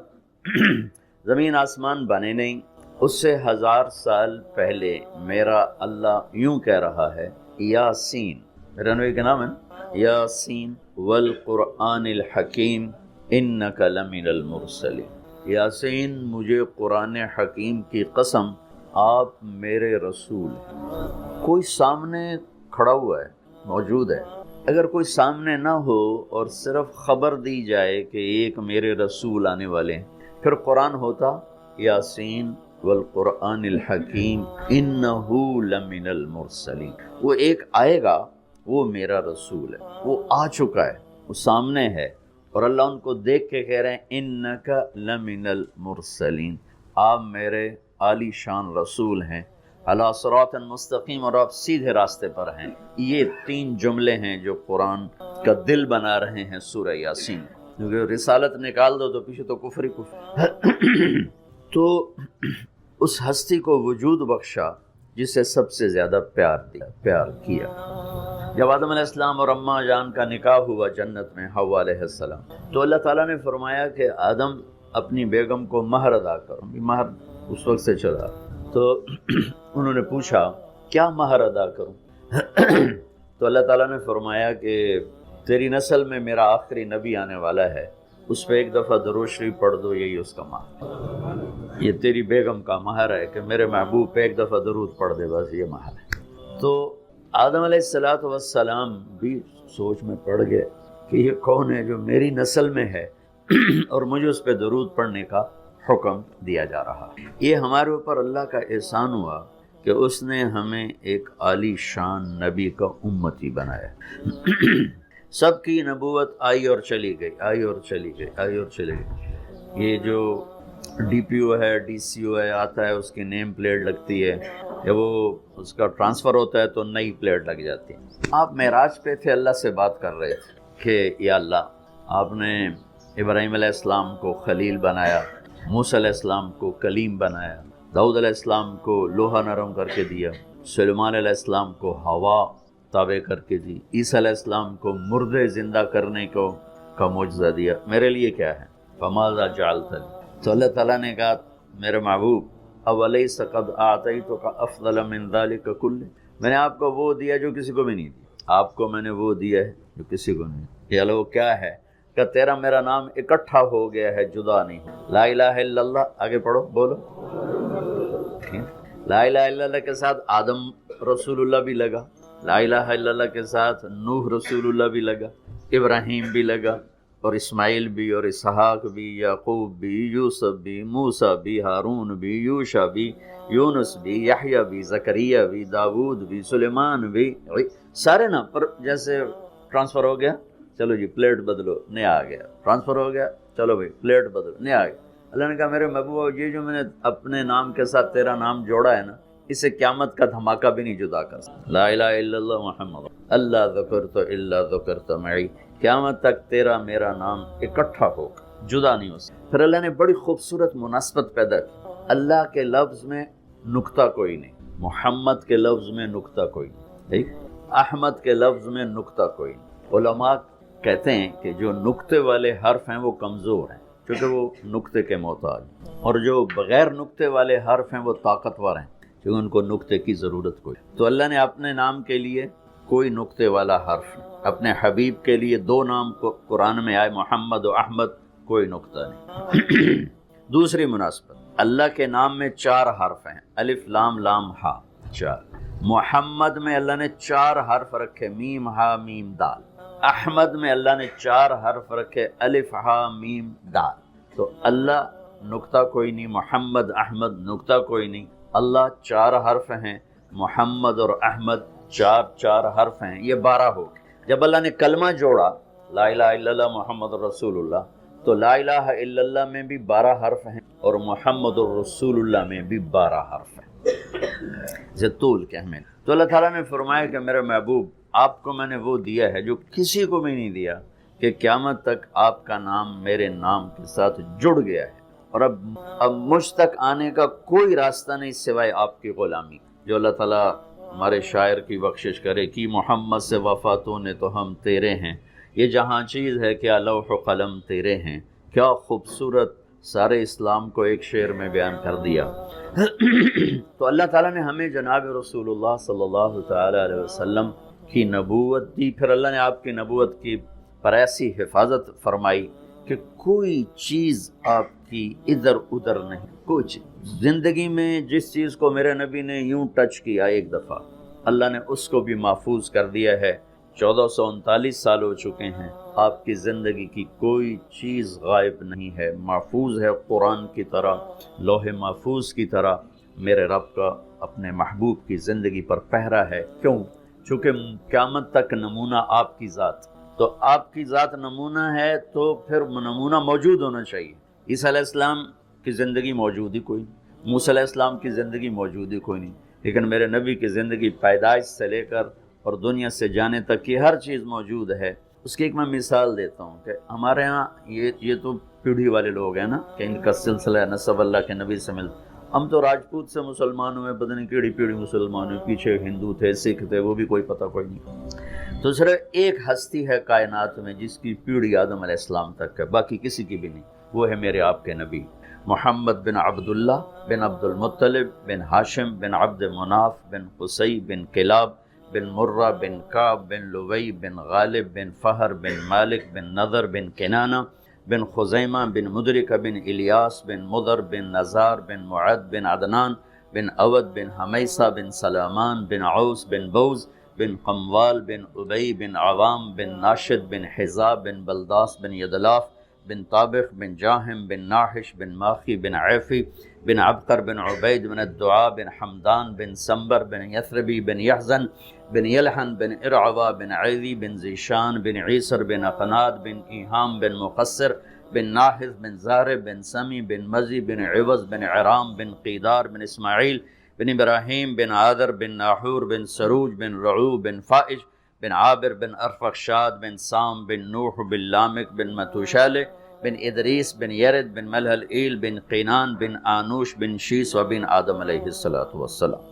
زمین آسمان بنے نہیں، اس سے 1000 سال پہلے میرا اللہ یوں کہہ رہا ہے یاسین. میرے نبی کا نام ہے یاسین والقرآن الحکیم انک لمن المرسلین. یاسین مجھے قرآن حکیم کی قسم آپ میرے رسول ہیں. کوئی سامنے کھڑا ہوا ہے، موجود ہے. اگر کوئی سامنے نہ ہو اور صرف خبر دی جائے کہ ایک میرے رسول آنے والے ہیں، پھر قرآن ہوتا یاسین والقرآن الحکیم انہو لمن المرسلین. وہ ایک آئے گا، وہ میرا رسول ہے، وہ آ چکا ہے، وہ سامنے ہے، اور اللہ ان کو دیکھ کے کہہ رہے ہیں انک لمن المرسلین، آپ میرے عالی شان رسول ہیں، علی صراط مستقیم، اور آپ سیدھے راستے پر ہیں. یہ 3 جملے ہیں جو قرآن کا دل بنا رہے ہیں سورہ یاسین. کیونکہ رسالت نکال دو تو پیچھے تو کفر ہی کفر. تو اس ہستی کو وجود بخشا جسے سب سے زیادہ پیار کیا. جب آدم علیہ السلام اور اماں جان کا نکاح ہوا جنت میں حوا علیہ السلام، تو اللہ تعالیٰ نے فرمایا کہ آدم اپنی بیگم کو مہر ادا کرو. مہر اس وقت سے چلا. تو انہوں نے پوچھا کیا مہر ادا کروں؟ تو اللہ تعالیٰ نے فرمایا کہ تیری نسل میں میرا آخری نبی آنے والا ہے، اس پہ ایک دفعہ درود شریف پڑھ دو، یہی اس کا مہر. یہ تیری بیگم کا مہر ہے کہ میرے محبوب پہ ایک دفعہ درود پڑھ دے، بس یہ مہر ہے. تو آدم علیہ السلام بھی سوچ میں پڑ گئے کہ یہ کون ہے جو میری نسل میں ہے اور مجھے اس پہ درود پڑھنے کا حکم دیا جا رہا. یہ ہمارے اوپر اللہ کا احسان ہوا کہ اس نے ہمیں ایک عالی شان نبی کا امتی بنایا. سب کی نبوت آئی اور چلی گئی، آئی اور چلی گئی، آئی اور چلی گئی. یہ جو ڈی پی او ہے، ڈی سی او ہے، آتا ہے، اس کی نیم پلیٹ لگتی ہے، جب وہ اس کا ٹرانسفر ہوتا ہے تو نئی پلیٹ لگ جاتی ہے. آپ معراج پہ تھے، اللہ سے بات کر رہے تھے کہ یا اللہ، آپ نے ابراہیم علیہ السلام کو خلیل بنایا، موسیٰ علیہ السلام کو کلیم بنایا، داؤد علیہ السلام کو لوہا نرم کر کے دیا، سلیمان علیہ السلام کو ہوا تابع کر کے دی، عیسیٰ علیہ السلام کو مردے زندہ کرنے کا معجزہ دیا، میرے لیے کیا ہے؟ فماذا جعلتنی. تو اللہ تعالیٰ نے کہا میرے محبوب اولیس قد اعطیتک افضل من ذلک کلہ، میں نے آپ کو وہ دیا جو کسی کو بھی نہیں دیا. آپ کو میں نے وہ دیا ہے جو کسی کو نہیں. یہ اللہ وہ کیا ہے کہ تیرا میرا نام اکٹھا ہو گیا ہے، جدا نہیں. لا الہ الا اللہ، آگے پڑھو، بولو. لا الہ الا اللہ کے ساتھ آدم رسول اللہ بھی لگا، لا الہ الا اللہ کے ساتھ نوح رسول اللہ بھی لگا، ابراہیم بھی لگا، اور اسماعیل بھی، اور اسحاق بھی، یعقوب بھی، یوسف بھی، موسیٰ بھی، ہارون بھی، یوشع بھی، یونس بھی، یحییٰ بھی، زکریا بھی، داود بھی، سلیمان بھی. سارے نا پر جیسے ٹرانسفر ہو گیا، چلو جی پلیٹ بدلو، نیا آ گیا. ٹرانسفر ہو گیا، چلو بھائی پلیٹ بدلو، نیا آ گیا. اللہ نے کہا میرے محبوب، یہ جو میں نے اپنے نام کے ساتھ تیرا نام جوڑا ہے نا، اسے قیامت کا دھماکہ بھی نہیں جدا کر سکتا. لا الہ الا اللہ محمد اللہ ذکرت الا ذکرت معی، قیامت تک تیرا میرا نام اکٹھا ہو، جدا نہیں ہو سکتا. پھر اللہ نے بڑی خوبصورت مناسبت پیدا کی. اللہ کے لفظ میں نقطہ کوئی نہیں، محمد کے لفظ میں نقطہ کوئی نہیں، ٹھیک، احمد کے لفظ میں نقطہ کوئی نہیں. علماء کہتے ہیں کہ جو نقطے والے حرف ہیں وہ کمزور ہیں کیونکہ وہ نقطے کے محتاج، اور جو بغیر نقطے والے حرف ہیں وہ طاقتور ہیں کیونکہ ان کو نقطے کی ضرورت کوئی. تو اللہ نے اپنے نام کے لیے کوئی نقطے والا حرف نہیں، اپنے حبیب کے لیے 2 نام کو قرآن میں آئے، محمد و احمد، کوئی نقطہ نہیں. دوسری مناسبت، اللہ کے نام میں 4 حرف ہیں، الف لام لام ہا، 4. محمد میں اللہ نے 4 حرف رکھے، میم ہا میم دال. احمد میں اللہ نے 4 حرف رکھے، الف ہا میم دال. تو اللہ نقطہ کوئی نہیں، محمد احمد نقطہ کوئی نہیں. اللہ 4 حرف ہیں، محمد اور احمد 4 حرف ہیں، یہ 12 ہو گئے. جب اللہ نے کلمہ جوڑا لا الہ الا اللہ محمد رسول اللہ، تو لا الہ الا اللہ میں بھی 12 حرف ہیں اور محمد الرسول اللہ میں بھی 12 حرف ہیں زطول کے ہمیں. تو اللہ تعالیٰ نے فرمایا کہ میرے محبوب آپ کو میں نے وہ دیا ہے جو کسی کو بھی نہیں دیا، کہ قیامت تک آپ کا نام میرے نام کے ساتھ جڑ گیا ہے، اور اب مجھ تک آنے کا کوئی راستہ نہیں سوائے آپ کی غلامی. جو اللہ تعالیٰ ہمارے شاعر کی بخشش کرے کہ محمد سے وفاتوں نے تو ہم تیرے ہیں، یہ جہاں چیز ہے کیا لوح و قلم تیرے ہیں. کیا خوبصورت سارے اسلام کو ایک شعر میں بیان کر دیا. تو اللہ تعالیٰ نے ہمیں جناب رسول اللہ صلی اللہ تعالیٰ علیہ وسلم کی نبوت دی، پھر اللہ نے آپ کی نبوت کی پر ایسی حفاظت فرمائی کہ کوئی چیز آپ کی ادھر ادھر نہیں. کوئی چیز زندگی میں جس چیز کو میرے نبی نے یوں ٹچ کیا ایک دفعہ، اللہ نے اس کو بھی محفوظ کر دیا ہے. 1439 سال ہو چکے ہیں، آپ کی زندگی کی کوئی چیز غائب نہیں ہے، محفوظ ہے قرآن کی طرح، لوح محفوظ کی طرح. میرے رب کا اپنے محبوب کی زندگی پر پہرا ہے. کیوں؟ چونکہ قیامت تک نمونہ آپ کی ذات، تو آپ کی ذات نمونہ ہے تو پھر نمونہ موجود ہونا چاہیے. عیسیٰ علیہ السلام کی زندگی موجود ہی کوئی نہیں، موسیٰ علیہ السلام کی زندگی موجود ہی کوئی نہیں، لیکن میرے نبی کی زندگی پیدائش سے لے کر اور دنیا سے جانے تک کی ہر چیز موجود ہے. اس کی ایک میں مثال دیتا ہوں کہ ہمارے ہاں یہ تو پیڑھی والے لوگ ہیں نا کہ ان کا سلسلہ نسب اللہ کے نبی سے ملتا. ہم تو راجپوت سے مسلمان ہوئے، پتہ نہیں کیڑی پیڑھی مسلمان ہوئے، پیچھے ہندو تھے، سکھ تھے، وہ بھی کوئی پتہ کوئی نہیں. تو صرف ایک ہستی ہے کائنات میں جس کی پیڑھی آدم علیہ السلام تک ہے، باقی کسی کی بھی نہیں. وہ ہے میرے آپ کے نبی محمد بن عبداللہ بن عبد المطلب بن ہاشم بن عبد مناف بن قصی بن کلاب بن مرہ بن کعب بن لوی بن غالب بن فہر بن مالک بن نضر بن کنانہ بن خزیمہ بن مدرکہ بن الیاس بن مضر بن نزار بن معد بن عدنان بن اود بن حمیسہ بن سلامان بن عوس بن بوز بن قموال بن ابی بن عوام بن ناشد بن حزاب بن بلداس بن یدلاف بن طابخ بن جاہم بن ناحش بن ماخی بن عیفی بن عبقر بن عبید بن الدعاء بن حمدان بن سمبر بن یثربی بن یحزن بن یلحن بن ارعوا بن عیدی بن زیشان بن عیسر بن اقناد بن ایہام بن مقصر بن ناحذ بن زارب بن سمی بن مزی بن عوض بن عرام بن قیدار بن اسماعیل بن ابراہیم بن عادر بن ناحور بن سروج بن رعو بن فائج بن عابر بن ارفخشاد بن سام بن نوح بن لامک بن متوشالہ بن ادریس بن یرد بن ملحل ایل بن قینان بن آنوش بن شیس و بن آدم علیہ السلام.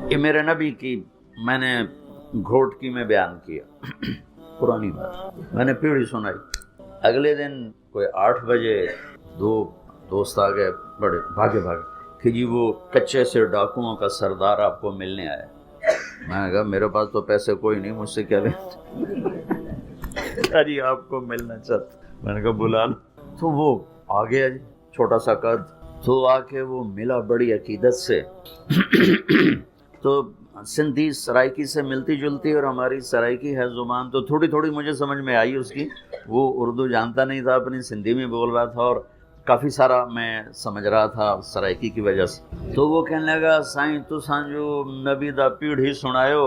یہ میرے نبی کی میں نے گھوٹ کی میں بیان کیا پرانی بات، میں نے پیڑھی سنائی. اگلے دن کوئی 8 بجے 2 دوست آ گئے بڑے بھاگے کہ جی وہ کچے سے ڈاکوؤں کا سردار آپ کو ملنے آیا. میں نے کہا میرے پاس تو پیسے کوئی نہیں، مجھ سے کیا لیں جی آپ کو ملنا چاہتا. میں نے کہا بلا لو. تو وہ آ گیا جی، چھوٹا سا قد، تو آ کے وہ ملا بڑی عقیدت سے. تو سندھی سرائکی سے ملتی جلتی اور ہماری سرائکی ہے زبان، تو تھوڑی تھوڑی مجھے سمجھ میں آئی اس کی. وہ اردو جانتا نہیں تھا، اپنی سندھی میں بول رہا تھا اور کافی سارا میں سمجھ رہا تھا سرائکی کی وجہ سے. تو وہ کہنے لگا سائیں تساں جو نبی دا پیڑھی سنایو،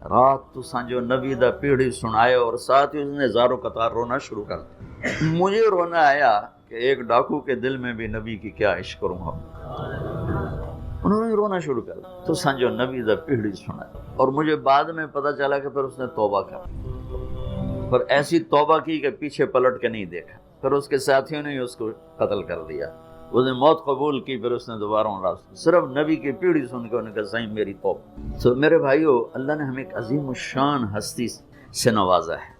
رات تساں جو نبی دا پیڑھی سنایو، اور ساتھ ہی اس نے زاروں قطار رونا شروع کر دیا. مجھے رونا آیا کہ ایک ڈاکو کے دل میں بھی نبی کی کیا عشق کروں گا. انہوں نے رونا شروع کر دیا تو سنجو نبی دا پیڑھی سنایا. اور مجھے بعد میں پتہ چلا کہ پھر اس نے توبہ کر، پر ایسی توبہ کی کہ پیچھے پلٹ کے نہیں دیکھا. پھر اس کے ساتھیوں نے اس کو قتل کر دیا. اس نے موت قبول کی، پھر اس نے دوبارہ راستہ صرف نبی کی پیڑھی سن کے انہوں نے کہا صحیح میری توبہ. تو میرے بھائیو، اللہ نے ہمیں ایک عظیم الشان ہستی سے نوازا ہے.